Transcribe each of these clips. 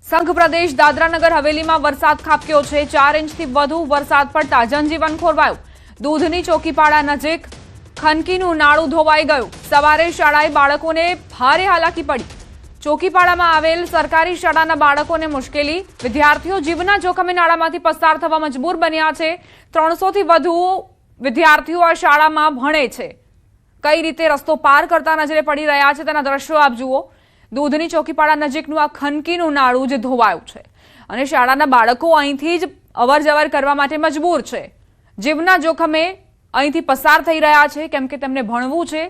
સંઘ પ્રદેશ દાદરાનગર હવેલીમાં વરસાદ ખાબક્યો છે। 4 ઇંચથી વધુ વરસાદ પડતા જનજીવન ખોરવાયું। દૂધની ચોકીપાડા નજીક ખનકીનું નાળું ધોવાઈ ગયું। સવારે શાળાએ બાળકોને ભારે હાલાકી પડી। ચોકીપાડામાં આવેલ સરકારી શાળાના બાળકોને મુશ્કેલી। વિદ્યાર્થીઓ જીવના જોખમે નાળામાંથી પસાર થવા મજબૂર બન્યા છે। 300 થી વધુ વિદ્યાર્થીઓ આ શાળામાં ભણે છે। કઈ રીતે રસ્તો પાર કરતા નજરે પડી રહ્યા છે તેના દ્રશ્યો આપ જુઓ। દૂધની ચોકીપાડા નજીકનું આ ખનકીનું નાળું જે ધોવાયું છે અને શાળાના બાળકો અહીંથી જ અવરજવર કરવા માટે મજબૂર છે। જીવના જોખમે અહીંથી પસાર થઈ રહ્યા છે કેમ કે તેમને ભણવું છે।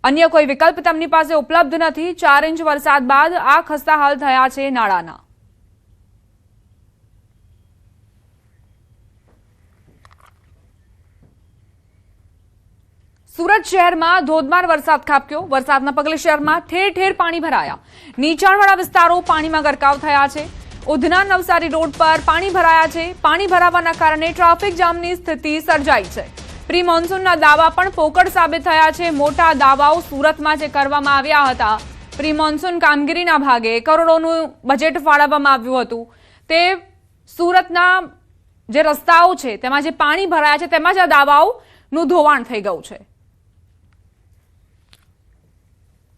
અન્ય કોઈ વિકલ્પ તેમની પાસે ઉપલબ્ધ નથી। 4 ઇંચ વરસાદ બાદ આ ખસ્તાહાલ થયા છે નાળાના। सूरत शहर में धोधमार वरसाद खाबक्यो। वरसादना पगले शहर में ठेर ठेर पाणी भराया। नीचाणवाळा विस्तारो पाणी में गरकाव थया छे। उधना नवसारी रोड पर पाणी भराया छे। पाणी भरावाना कारणे ट्राफिक जामनी स्थिति सर्जाई छे। प्री मोन्सूनना दावा पण पोकळ साबित थया छे। मोटा दावाओ सूरतमां जे करवामां आव्या हता। प्री मोन्सून कामगीरीना भागे करोड़ोनुं बजेट फाळववामां आव्युं हतुं। ते सूरतना जे रસ્તાઓ છે તેમાં જે પાણી ભરાયા છે તેમાં જ આ દાવાઓનું ધોવાણ થઈ ગયું છે।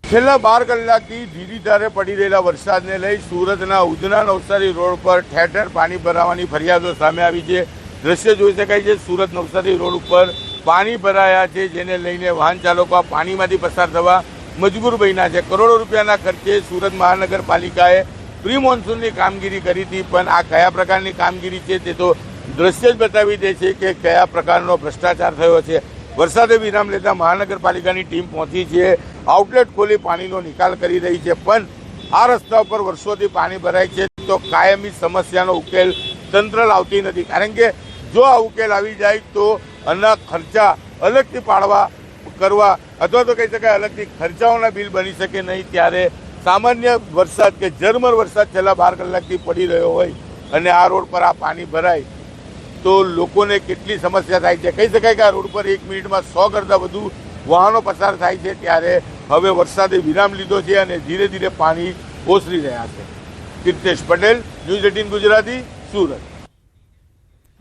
છેલ્લા 12 કલાકથી ધીરીધારે પડી રહેલા વરસાદને લઈ સુરતના ઉધના નવસારી રોડ પર ઠેર ઠેર પાણી ભરાવાની ફરિયાદો સામે આવી છે। દ્રશ્ય જોઈ શકાય છે, સુરત નવસારી રોડ ઉપર પાણી ભરાયા છે, જેને લઈને વાહન ચાલકો પાણીમાંથી પસાર થવા મજબૂર બન્યા છે। કરોડો રૂપિયાના ખર્ચે સુરત મહાનગરપાલિકાએ પ્રી મોન્સૂનની કામગીરી કરી હતી, પણ આ કયા પ્રકારની કામગીરી છે તે તો દ્રશ્ય જ બતાવી દે છે કે કયા પ્રકારનો ભ્રષ્ટાચાર થયો છે। વરસાદે વિરામ લેતા મહાનગરપાલિકાની ટીમ પહોંચી છે, આઉટલેટ ખોલી પાણીનો નિકાલ કરી રહી છે, પણ આ રસ્તા ઉપર વર્ષોથી પાણી ભરાય છે તો કાયમી સમસ્યાનો ઉકેલ તંત્ર લાવતી નથી। કારણ કે જો આ ઉકેલ આવી જાય તો આના ખર્ચા અલગથી કરવા અથવા તો કહી શકાય અલગથી ખર્ચાઓના બિલ બની શકે નહીં। ત્યારે સામાન્ય વરસાદ કે ઝરમર વરસાદ છેલ્લા 12 કલાકથી પડી રહ્યો હોય અને આ રોડ પર આ પાણી ભરાય તો લોકોને કેટલી સમસ્યા થાય છે। કહી શકાય કે આ રોડ પર 1 મિનિટમાં 100 કરતાં વધુ વાહનો પસાર થાય છે। ત્યારે હવે વરસાદે વિરામ લીધો છે અને ધીરે ધીરે પાણી ઓસરી રહ્યા છે। કીર્તેશ પટેલ, ન્યૂઝ 18 ગુજરાતી, સુરત।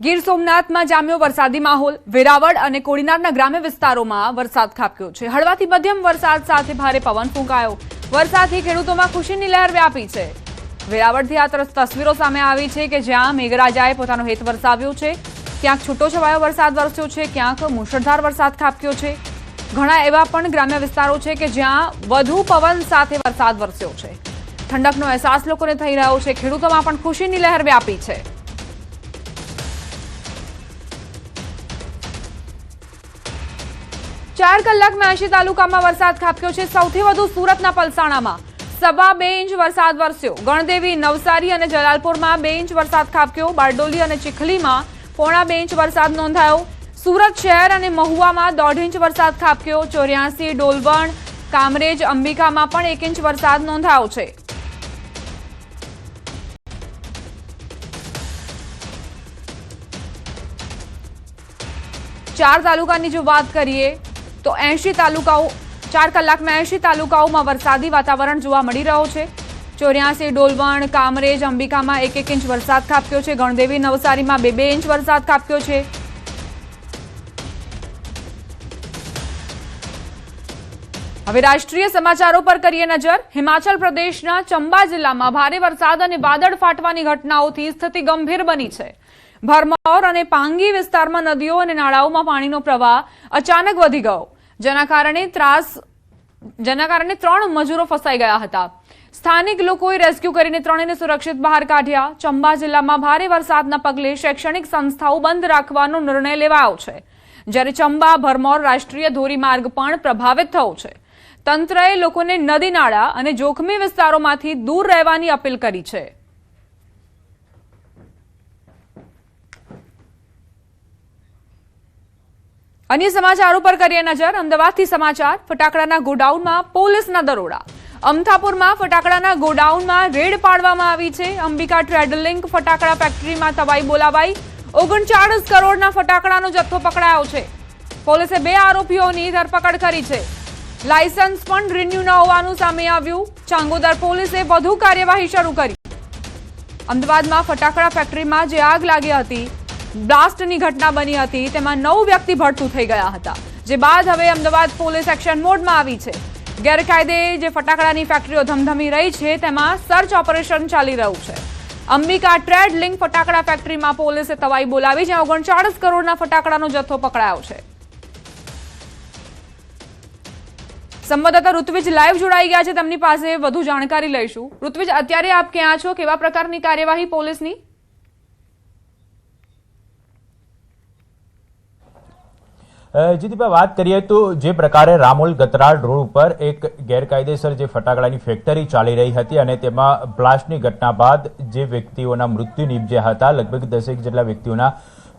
ગીર સોમનાથમાં જામ્યો વરસાદી માહોલ। વેરાવળ અને કોડીનારના ગ્રામ્ય વિસ્તારોમાં વરસાદ ખાબક્યો છે। હળવાથી મધ્યમ વરસાદ સાથે ભારે પવન ફૂંકાયો। વરસાદથી ખેડૂતોમાં ખુશીની લહેર વ્યાપી છે। વેરાવળથી આ તસવીરો સામે આવી છે કે જ્યાં મેઘરાજાએ પોતાનો હેત વરસાવ્યો છે। ક્યાંક છૂટોછવાયો વરસાદ વરસ્યો છે, ક્યાંક મુશળધાર વરસાદ ખાબક્યો છે। ઘણા એવા પણ ગ્રામ્ય વિસ્તારો છે કે જ્યાં વધુ પવન સાથે વરસાદ વરસ્યો છે। ઠંડકનો અહેસાસ લોકોને થઈ રહ્યો છે। ખેડૂતોમાં પણ ખુશીની લહેર વ્યાપી છે। ચાર કલાકમાં 80 તાલુકામાં વરસાદ ખાબક્યો છે। સૌથી વધુ સુરતના પલસાણામાં 2.25 ઇંચ વરસાદ વરસ્યો। ગણદેવી, નવસારી અને જલાલપુરમાં 2 ઇંચ વરસાદ ખાબક્યો। બારડોલી અને ચીખલીમાં 1.25 ઇંચ વરસાદ નોંધાયો। સુરત શહેર અને મહુવામાં 1.5 ઇંચ વરસાદ ખાબક્યો। 84, ડોલવણ, કામરેજ, અંબિકામાં પણ 1 ઇંચ વરસાદ નોંધાયો છે। ચાર તાલુકાની જો વાત કરીએ તો 80 તાલુકાઓ 4 કલાકમાં 80 તાલુકાઓમાં વરસાદી વાતાવરણ જોવા મળી રહ્યો છે। 84, ડોલવણ, કામરેજ, અંબિકામાં 1 ઇંચ વરસાદ ખાબક્યો છે। ગણદેવી, નવસારીમાં 2 ઇંચ વરસાદ ખાબક્યો છે। હવે રાષ્ટ્રીય સમાચારો પર કરીએ નજર। હિમાચલ પ્રદેશના ચંબા જિલ્લામાં ભારે વરસાદ અને વાદળ ફાટવાની ઘટનાઓથી સ્થિતિ ગંભીર બની છે। ભરમૌર અને પાંગી વિસ્તારમાં નદીઓ અને નાળાઓમાં પાણીનો પ્રવાહ અચાનક વધી ગયો, જેના કારણે 3 મજૂરો ફસાઈ ગયા હતા। સ્થાનિક લોકોએ રેસ્ક્યુ કરીને 3ને સુરક્ષિત બહાર કાઢ્યા। ચંબા જિલ્લામાં ભારે વરસાદના પગલે શૈક્ષણિક સંસ્થાઓ બંધ રાખવાનો નિર્ણય લેવાયો છે, જ્યારે ચંબા ભરમૌર રાષ્ટ્રીય ધોરીમાર્ગ પણ પ્રભાવિત થયો છે। તંત્રએ લોકોને નદી નાળા અને જોખમી વિસ્તારોમાંથી દૂર રહેવાની અપીલ કરી છે। अन्य समाचारों पर करिए नजर। अमदावादથી समाचार। फटाकડાના ગોડાઉનમાં પોલીસના દરોડા। અમથાપુરમાં ફટાકડાના ગોડાઉનમાં રેડ પાડવામાં આવી છે। અંબિકા ટ્રેડલિંક ફટાકડા ફેક્ટરીમાં તવાઈ બોલાવાઈ। 39 કરોડના ફટાકડાનો જથ્થો પકડાયો છે। પોલીસે 2 આરોપીઓની ધરપકડ કરી છે। લાયસન્સ પણ રિન્યુ ન હોવાનું સામે આવ્યું। ચાંગોદર પોલીસે વધુ કાર્યવાહી શરૂ કરી। અમદાવાદમાં ફટાકડા ફેક્ટરીમાં જે આગ લાગી હતી, બ્લાસ્ટની ઘટના બની હતી, તેમાં 9 વ્યક્તિ ભડતું થઈ ગયા હતા, જે બાદ હવે અમદાવાદ પોલીસ એક્શન મોડમાં આવી છે. ગેરકાયદે જે ફટાકડાની ફેક્ટરીઓ ધમધમી રહી છે તેમાં સર્ચ ઓપરેશન ચાલી રહ્યું છે. અંબિકા ટ્રેડ લિંક ફટાકડા ફેક્ટરીમાં પોલીસે તવાઈ બોલાવી, જ્યાં 39 કરોડના ફટાકડાનો જથ્થો પકડાયો છે. સંવાદદાતા ઋત્વિજ લાઈવ જોડાઈ ગયા છે, તેમની પાસે વધુ જાણકારી લઈશું. ઋત્વિજ, અત્યારે આપ ક્યાં છો? કેવા પ્રકારની કાર્યવાહી પોલીસની? જીતીભાઈ, વાત કરીએ તો જે પ્રકારે રામોલ ગતરાળ રોડ ઉપર એક ગેરકાયદેસર જે ફટાકડાની ફેક્ટરી ચાલી રહી હતી અને તેમાં બ્લાસ્ટની ઘટના બાદ જે વ્યક્તિઓના મૃત્યુ નિપજ્યા હતા, લગભગ 10 જેટલા વ્યક્તિઓના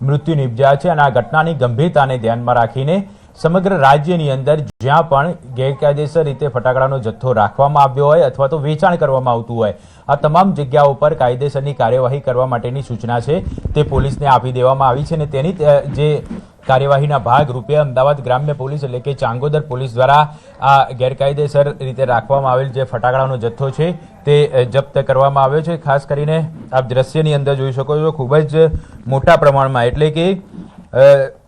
મૃત્યુ નિપજ્યા છે અને આ ઘટનાની ગંભીરતાને ધ્યાનમાં રાખીને સમગ્ર રાજ્યની અંદર જ્યાં પણ ગેરકાયદેસર રીતે ફટાકડાનો જથ્થો રાખવામાં આવ્યો હોય અથવા તો વેચાણ કરવામાં આવતું હોય, આ તમામ જગ્યાઓ પર કાયદેસરની કાર્યવાહી કરવા માટેની સૂચના છે તે પોલીસને આપી દેવામાં આવી છે અને તેની જે કાર્યવાહીના ભાગરૂપે અમદાવાદ ગ્રામ્ય પોલીસ એટલે કે ચાંગોદર પોલીસ દ્વારા આ ગેરકાયદેસર રીતે રાખવામાં આવેલ જે ફટાકડાનો જથ્થો છે તે જપ્ત કરવામાં આવ્યો છે. ખાસ કરીને આપ દ્રશ્યની અંદર જોઈ શકો છો, ખૂબ જ મોટા પ્રમાણમાં એટલે કે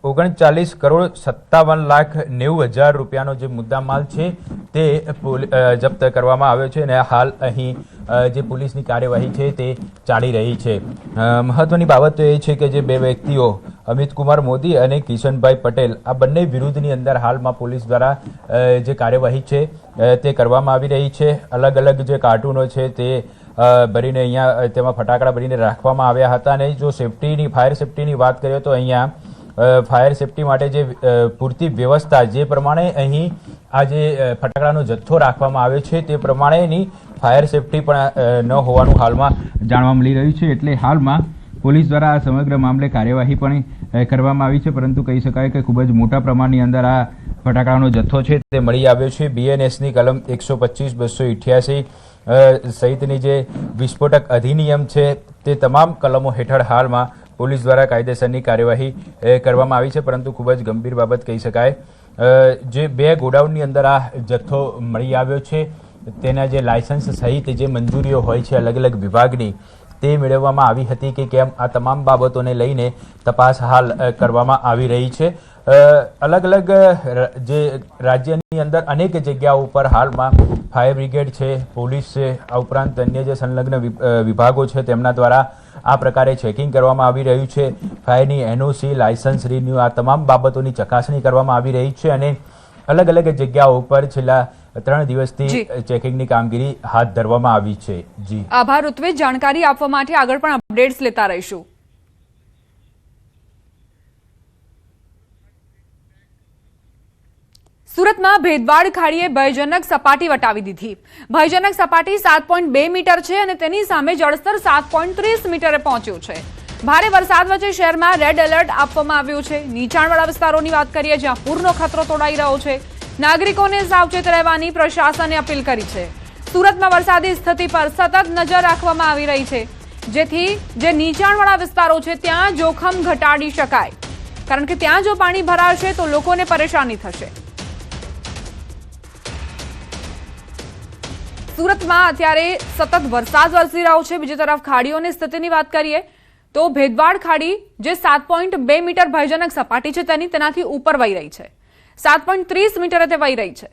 39 કરોડ 57,90,000 રૂપિયાનો જે મુદ્દામાલ છે તે જપ્ત કરવામાં આવ્યો છે અને હાલ અહીં જે પોલીસની કાર્યવાહી છે તે ચાલી રહી છે. મહત્વની બાબત તો એ છે કે જે બે વ્યક્તિઓ અમિત કુમાર મોદી અને કિશનભાઈ પટેલ, આ બંને વિરુદ્ધની અંદર હાલમાં પોલીસ દ્વારા જે કાર્યવાહી છે તે કરવામાં આવી રહી છે. અલગ અલગ જે કાર્ટૂનો છે તે ભરીને અહીંયા તેમાં ફટાકડા ભરીને રાખવામાં આવ્યા હતા અને જો ફાયર સેફ્ટીની વાત કરીએ તો અહીંયા ફાયર સેફ્ટી માટે જે પૂરતી વ્યવસ્થા જે પ્રમાણે અહીં આ જે ફટાકડાનો જથ્થો રાખવામાં આવ્યો છે તે પ્રમાણેની ફાયર સેફ્ટી પણ ન હોવાનું હાલમાં જાણવા મળી રહ્યું છે. એટલે હાલમાં પોલીસ દ્વારા આ સમગ્ર મામલે કાર્યવાહી પણ કરવામાં આવી છે, પરંતુ કહી શકાય કે ખૂબ જ મોટા પ્રમાણની અંદર આ ફટાકડાનો જથ્થો છે તે મળી આવ્યો છે. BNSની કલમ 125, 288 સહિતની જે વિસ્ફોટક અધિનિયમ છે તે તમામ કલમો હેઠળ હાલમાં પોલીસ દ્વારા કાયદેસરની કાર્યવાહી કરવામાં આવી છે, પરંતુ ખૂબ જ ગંભીર બાબત કહી શકાય. જે 2 ગોડાઉનની અંદર આ જથ્થો મળી આવ્યો છે તેના જે લાયસન્સ સહિત જે મંજૂરીઓ હોય છે અલગ અલગ વિભાગની તે મેળવવામાં આવી હતી કે કેમ, આ તમામ બાબતોને લઈને તપાસ હાલ કરવામાં આવી રહી છે. અલગ અલગ જે રાજ્યની અંદર અનેક જગ્યાઓ ઉપર હાલમાં ફાયર બ્રિગેડ છે, પોલીસ છે, આ ઉપરાંત અન્ય જે સંલગ્ન વિભાગો છે તેમના દ્વારા આ પ્રકારે ચેકિંગ કરવામાં આવી રહ્યું છે. ફાયરની NOC, લાયસન્સ રિન્યુ, આ તમામ બાબતોની ચકાસણી કરવામાં આવી રહી છે અને અલગ અલગ જગ્યાઓ ઉપર છેલ્લા 3 દિવસથી ચેકિંગની કામગીરી હાથ ધરવામાં આવી છે. જી આભાર ઋત્વિજ, જાણકારી આપવા માટે. આગળ પણ અપડેટ્સ લેતા રહીશું. સુરતમાં ભેદવાડ ખાડીએ ભયજનક સપાટી વટાવી દીધી. ભયજનક સપાટી 7.2 મીટર છે અને તેની સામે જળસ્તર 7.30 મીટરે પહોંચ્યું છે. ભારે વરસાદ વચ્ચે શહેરમાં રેડ એલર્ટ આપવામાં આવ્યું છે. નીચાણવાળા વિસ્તારોની વાત કરીએ જ્યાં પૂરનો ખતરો તોડાઈ રહ્યો છે. નાગરિકોને સાવચેત રહેવાની પ્રશાસને અપીલ કરી છે. સુરતમાં વરસાદી સ્થિતિ પર સતત નજર રાખવામાં આવી રહી છે, જેથી જે નીચાણવાળા વિસ્તારો છે ત્યાં જોખમ ઘટાડી શકાય, કારણ કે ત્યાં જો પાણી ભરાશે તો લોકોને પરેશાની થશે. સુરતમાં અત્યારે સતત વરસાદ વરસી રહ્યો છે. બીજી તરફ ખાડીઓની સ્થિતિની વાત કરીએ તો ભેદવાડ ખાડી જે 7.2 મીટર ભયજનક સપાટી છે તેનાથી ઉપર વહી રહી છે. 7.30 મીટરે તે વહી રહી છે.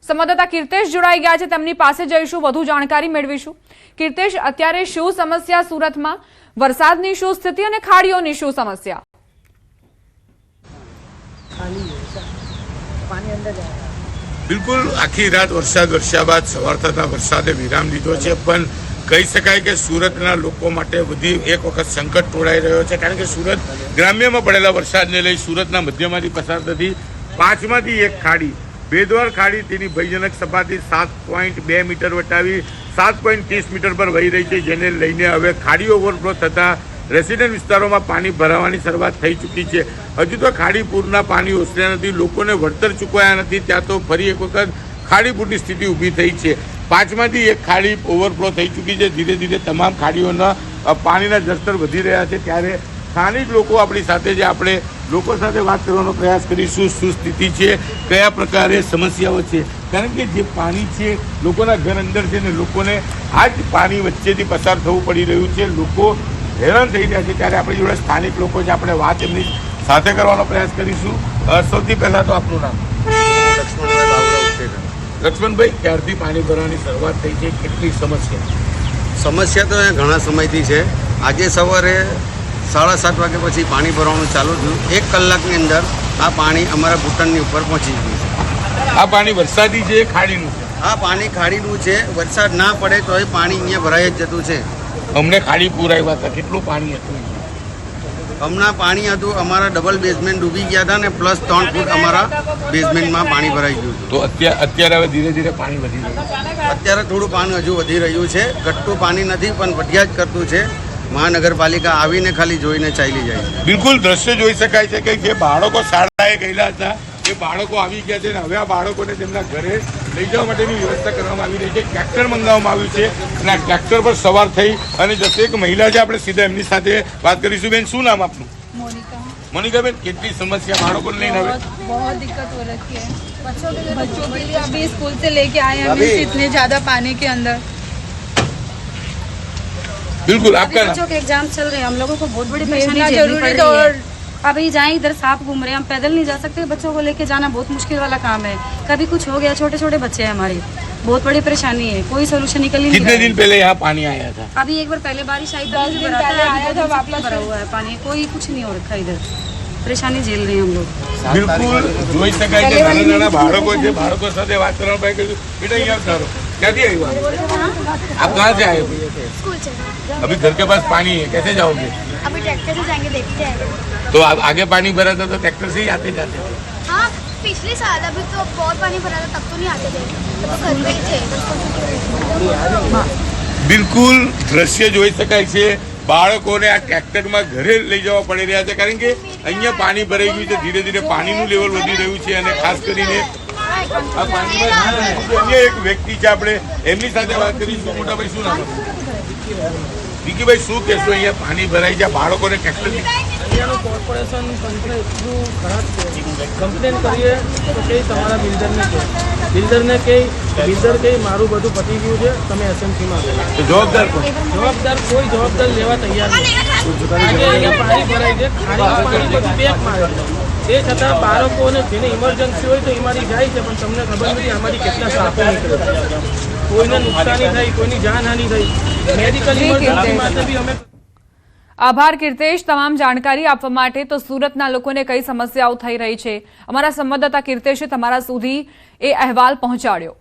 સંવાદદાતા કીર્તેશ જોડાઈ ગયા છે, તેમની પાસે જઈશું, વધુ જાણકારી મેળવીશું. કીર્તેશ, અત્યારે શું સમસ્યા સુરતમાં? વરસાદની શું સ્થિતિ અને ખાડીઓની શું સમસ્યા? બિલકુલ આખી રાત વરસાદ વરસ્યા બાદ સવાર થતા વરસાદે વિરામ લીધો છે, પણ કહી શકાય કે સુરતના લોકો માટે બધી એક વખત સંકટ તોડાઈ રહ્યો છે, કારણ કે સુરત ગ્રામ્યમાં પડેલા વરસાદને લઈ સુરતના મધ્યમાંથી પસાર થતી 5માંથી 1 ખાડી ભેદવાડ ખાડી તેની ભયજનક સપાટી 7.2 મીટર વટાવી 7.30 મીટર પર વહી રહી છે, જેને લઈને હવે ખાડી ઓવરફ્લો થતા રેસિડેન્ટ વિસ્તારોમાં પાણી ભરાવાની શરૂઆત થઈ ચૂકી છે. હજુ તો ખાડીપુરના પાણી ઓસર્યા નથી, લોકોને વળતર ચૂકવાયા નથી, ત્યાં તો ફરી એક વખત ખાડીપુરની સ્થિતિ ઊભી થઈ છે. 5માંથી 1 ખાડી ઓવરફ્લો થઈ ચૂકી છે. ધીરે ધીરે તમામ ખાડીઓના પાણીના જળસ્તર વધી રહ્યા છે. ત્યારે સ્થાનિક લોકો આપણી સાથે જે આપણે લોકો સાથે વાત કરવાનો પ્રયાસ કરીશું, શું સ્થિતિ છે, કયા પ્રકારે સમસ્યાઓ છે, કારણ કે જે પાણી છે લોકોના ઘર અંદર છે ને લોકોને આ જ પાણી વચ્ચેથી પસાર થવું પડી રહ્યું છે, લોકો હેરાન થઈ રહ્યા છે। ત્યારે આપણી જોડે સ્થાનિક લોકો છે, આપણે વાત એમની સાથે કરવાનો પ્રયાસ કરીશું। સૌથી પહેલાં તો આપનું નામ? લક્ષ્મણભાઈ બાબુરાવ ઉછેરા। લક્ષ્મણભાઈ, ક્યારથી પાણી ભરવાની શરૂઆત થઈ છે, કેટલી સમસ્યા? સમસ્યા તો અહીંયા ઘણા સમયથી છે। આજે સવારે 7:30 વાગ્યા પછી પાણી ભરવાનું ચાલુ થયું। 1 કલાકની અંદર આ પાણી અમારા ઘૂંટણની ઉપર પહોંચી ગયું છે। આ પાણી વરસાદી છે, ખાડીનું છે? આ પાણી ખાડીનું છે। વરસાદ ના પડે તો એ પાણી અહીંયા ભરાઈ જ જતું છે। અમને ખાડી પૂર આવ્યા હતા, કેટલું પાણી હતું? હમણાં પાણી હતું, અમારા ડબલ બેઝમેન્ટ ડૂબી ગયા હતા ને પ્લસ 3 ફૂટ અમારા બેઝમેન્ટમાં પાણી ભરાઈ ગયું હતું। તો અત્યારે હવે ધીરે ધીરે પાણી વધી રહ્યું છે? અત્યારે થોડું પાણી હજુ વધી રહ્યું છે। ઘટતું પાણી નથી પણ વધ્યા જ કરતું છે। મહાનગરપાલિકા આવીને ખાલી જોઈને ચાલી જાય છે। બિલકુલ દ્રશ્ય જોઈ શકાય છે કે જે બાળકો શાળાએ ગયેલા હતા એ બાળકો આવી ગયા છે અને હવે આ બાળકોને તેમના ઘરે લઈ જવા માટેની વ્યવસ્થા કરવામાં આવી રહી છે। ટ્રેક્ટર મંગાવવામાં આવ્યું છે અને આ ટ્રેક્ટર પર સવાર થઈ અને જશે એક મહિલા છે, આપણે સીધા એમની સાથે વાત કરીશું। બેન, શું નામ આપનું? मोनिका। મોનિકા બેન, કેટલી સમસ્યા બાળકોને લઈને હવે? बहुत दिक्कत हो रखी है बच्चों के लिए अभी स्कूल से लेके आए हैं अभी इतने ज्यादा पानी के अंदर। બિલકુલ, આપકા નામ? बच्चों के एग्जाम चल रहे हैं, हम लोगों को बहुत बड़ी भेजना परेशानी झेलनी जरूरी पड़ तो रही और है। अभी जाएं इधर सांप घूम रहे हैं, हम पैदल नहीं जा सकते, बच्चों को लेके जाना बहुत मुश्किल वाला काम है। कभी कुछ हो गया, छोटे छोटे बच्चे हैं हमारे, बहुत बड़ी परेशानी है, कोई सोल्यूशन निकल ही नहीं कितने रहा दिन है। पहले यहाँ पानी आया था? अभी एक बार पहले बारिश आई 10 दिन पहले आया था, वापस भरा हुआ है पानी, कोई कुछ नहीं हो रखा इधर, परेशानी झेल रहे हैं हम लोग। બિલકુલ જોઈ શકાય છે નાના નાના બાળકો છે, બાળકો સાથે વાત કરવા ପାଇଁ કહ્યું બેટા અહીંયા તારો ક્યાંથી આવ્યો? आप कहाँ से आए हो? स्कूल से। अभी घर के पास पानी है, कैसे जाओगे? अभी ट्रैक्टर से जाएंगे, देखते हैं। तो आप आगे पानी भरा था तो ट्रैक्टर से ही आते जाते थे? हाँ, पिछले साल अभी तो बहुत पानी भरा था, तब तो नहीं आते थे, तब तो घर पे ही थे। બિલકુલ દ્રશ્ય જોઈ શકાય છે, બાળકોને આ ટ્રેક્ટરમાં ઘરે લઈ જવા પડી રહ્યા છે કારણ કે અહીંયા પાણી ભરાઈ ગયું છે, ધીરે ધીરે પાણીનું લેવલ વધી રહ્યું છે અને ખાસ કરીને આ પાણીમાં અન્ય એક વ્યક્તિ છે, આપણે એમની સાથે વાત કરીશું। મોટાભાઈ, શું નામ? વિકીભાઈ, શું કહેશો? અહીંયા પાણી ભરાઈ જાય, બાળકોને ટ્રેક્ટર અહીંયાનું કોર્પોરેશન તંત્ર એટલું ખરાબ છે। કમ્પ્લેન કરીએ તો કે તમારા બિલ્ડરને કહે, બિલ્ડર કહે મારું બધું પતી ગયું છે, તમે એસએમસીમાં ગયો। તો જવાબદાર કોણ? કોઈ જવાબદાર લેવા તૈયાર નથી। આજે અહીંયા પાણી ભરાય છે, ખાડીમાં પાણી બધું પેક મારે છે, તે છતાં બાળકોને જેને ઇમરજન્સી હોય તો અમારી જાય છે, પણ તમને ખબર નથી અમારી કેટલા સાપો નીકળે છે, કોઈને નુકસાની થઈ, કોઈની જાનહાનિ થઈ, મેડિકલ ઇમરજન્સી માટે બી અમે આભાર કીર્તેશ, તમામ જાણકારી આપવા માટે। તો સુરતના લોકોને કઈ સમસ્યાઓ થઈ રહી છે, અમારા સંવાદદાતા કીર્તેશે તમારા સુધી એ અહેવાલ પહોંચાડ્યો।